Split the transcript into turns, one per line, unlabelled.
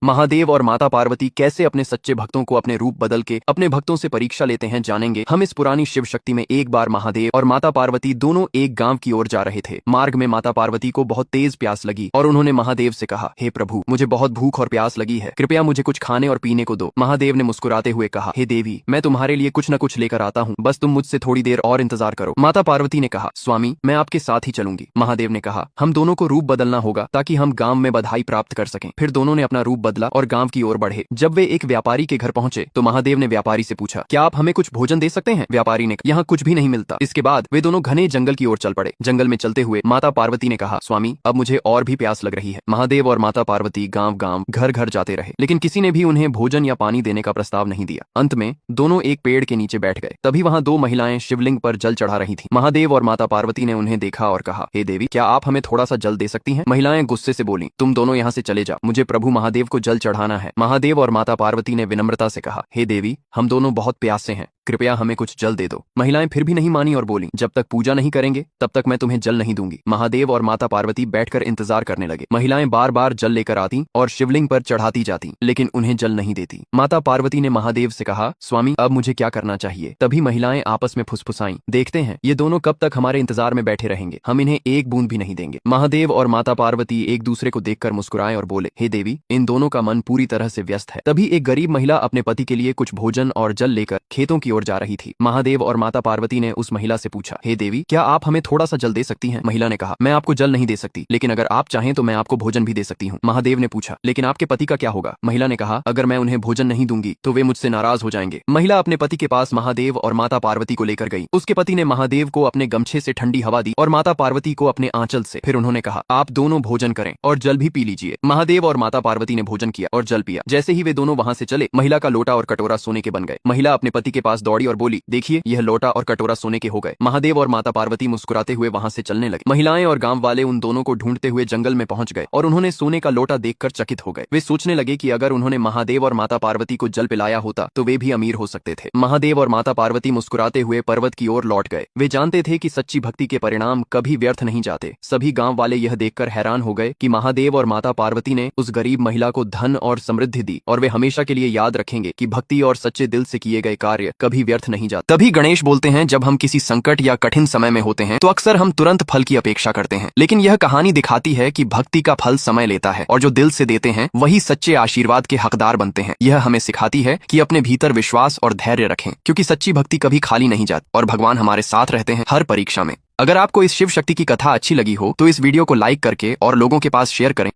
महादेव और माता पार्वती कैसे अपने सच्चे भक्तों को अपने रूप बदल के अपने भक्तों से परीक्षा लेते हैं, जानेंगे हम इस पुरानी शिव शक्ति में। एक बार महादेव और माता पार्वती दोनों एक गांव की ओर जा रहे थे। मार्ग में माता पार्वती को बहुत तेज प्यास लगी और उन्होंने महादेव से कहा, हे प्रभु, मुझे बहुत भूख और प्यास लगी है, कृपया मुझे कुछ खाने और पीने को दो। महादेव ने मुस्कुराते हुए कहा, हे देवी, मैं तुम्हारे लिए कुछ न कुछ लेकर आता हूँ, बस तुम मुझसे थोड़ी देर और इंतजार करो। माता पार्वती ने कहा, स्वामी, मैं आपके साथ ही चलूंगी। महादेव ने कहा, हम दोनों को रूप बदलना होगा ताकि हम गांव में बधाई प्राप्त कर सकें। फिर दोनों ने अपना रूप बदला और गांव की ओर बढ़े। जब वे एक व्यापारी के घर पहुंचे तो महादेव ने व्यापारी से पूछा, क्या आप हमें कुछ भोजन दे सकते हैं? व्यापारी ने कहा, यहाँ कुछ भी नहीं मिलता। इसके बाद वे दोनों घने जंगल की ओर चल पड़े। जंगल में चलते हुए माता पार्वती ने कहा, स्वामी, अब मुझे और भी प्यास लग रही है। महादेव और माता पार्वती गांव गांव घर घर जाते रहे, लेकिन किसी ने भी उन्हें भोजन या पानी देने का प्रस्ताव नहीं दिया। अंत में दोनों एक पेड़ के नीचे बैठ गए। तभी वहां दो महिलाएं शिवलिंग पर जल चढ़ा रही थीं। महादेव और माता पार्वती ने उन्हें देखा और कहा, हे देवी, क्या आप हमें थोड़ा सा जल दे सकती हैं? महिलाएं गुस्से से बोली, तुम दोनों यहाँ से चले जाओ, मुझे प्रभु महादेव को जल चढ़ाना है। महादेव और माता पार्वती ने विनम्रता से कहा, हे देवी, हम दोनों बहुत प्यासे हैं, कृपया हमें कुछ जल दे दो। महिलाएं फिर भी नहीं मानी और बोली, जब तक पूजा नहीं करेंगे तब तक मैं तुम्हें जल नहीं दूंगी। महादेव और माता पार्वती बैठकर इंतजार करने लगे। महिलाएं बार बार जल लेकर आती और शिवलिंग पर चढ़ाती जाती, लेकिन उन्हें जल नहीं देती। माता पार्वती ने महादेव से कहा, स्वामी, अब मुझे क्या करना चाहिए? तभी महिलाएं आपस में फुसफुसाईं, देखते हैं ये दोनों कब तक हमारे इंतजार में बैठे रहेंगे, हम इन्हें एक बूंद भी नहीं देंगे। महादेव और माता पार्वती एक दूसरे को देखकर मुस्कुराए और बोले, हे देवी, इन दोनों का मन पूरी तरह से व्यस्त है। तभी एक गरीब महिला अपने पति के लिए कुछ भोजन और जल लेकर खेतों की ओर जा रही थी। महादेव और माता पार्वती ने उस महिला से पूछा, हे देवी, क्या आप हमें थोड़ा सा जल दे सकती हैं? महिला ने कहा, मैं आपको जल नहीं दे सकती, लेकिन अगर आप चाहें तो मैं आपको भोजन भी दे सकती हूँ। महादेव ने पूछा, लेकिन आपके पति का क्या होगा? महिला ने कहा, अगर मैं उन्हें भोजन नहीं दूंगी तो वे मुझसे नाराज हो जाएंगे। महिला अपने पति के पास महादेव और माता पार्वती को लेकर गई। उसके पति ने महादेव को अपने गमछे से ठंडी हवा दी और माता पार्वती को अपने आंचल से। फिर उन्होंने कहा, आप दोनों भोजन करें और जल भी पी लीजिए। महादेव और माता पार्वती ने भोजन किया और जल पिया। जैसे ही वे दोनों वहां से चले, महिला का लोटा और कटोरा सोने के बन गए। महिला अपने पति के पास दौड़ी और बोली, देखिए, यह लोटा और कटोरा सोने के हो गए। महादेव और माता पार्वती मुस्कुराते हुए वहां से चलने लगे। महिलाएं और गांव वाले उन दोनों को ढूंढते हुए जंगल में पहुंच गए और उन्होंने सोने का लोटा देखकर चकित हो गए। वे सोचने लगे कि अगर उन्होंने महादेव और माता पार्वती को जल पिलाया होता तो वे भी अमीर हो सकते थे। महादेव और माता पार्वती मुस्कुराते हुए पर्वत की ओर लौट गए। वे जानते थे कि सच्ची भक्ति के परिणाम कभी व्यर्थ नहीं जाते। सभी गांव वाले यह देखकर हैरान हो गए कि महादेव और माता पार्वती ने उस गरीब महिला को धन और समृद्धि दी और वे हमेशा के लिए याद रखेंगे कि भक्ति और सच्चे दिल से किए गए कार्य कभी व्यर्थ नहीं जाते। तभी गणेश बोलते हैं, जब हम किसी संकट या कठिन समय में होते हैं तो अक्सर हम तुरंत फल की अपेक्षा करते हैं, लेकिन यह कहानी दिखाती है कि भक्ति का फल समय लेता है और जो दिल से देते हैं वही सच्चे आशीर्वाद के हकदार बनते हैं। यह हमें सिखाती है कि अपने भीतर विश्वास और धैर्य रखें, क्योंकि सच्ची भक्ति कभी खाली नहीं जाती और भगवान हमारे साथ रहते हैं हर परीक्षा में। अगर आपको इस शिव शक्ति की कथा अच्छी लगी हो तो इस वीडियो को लाइक करके और लोगों के पास शेयर करें।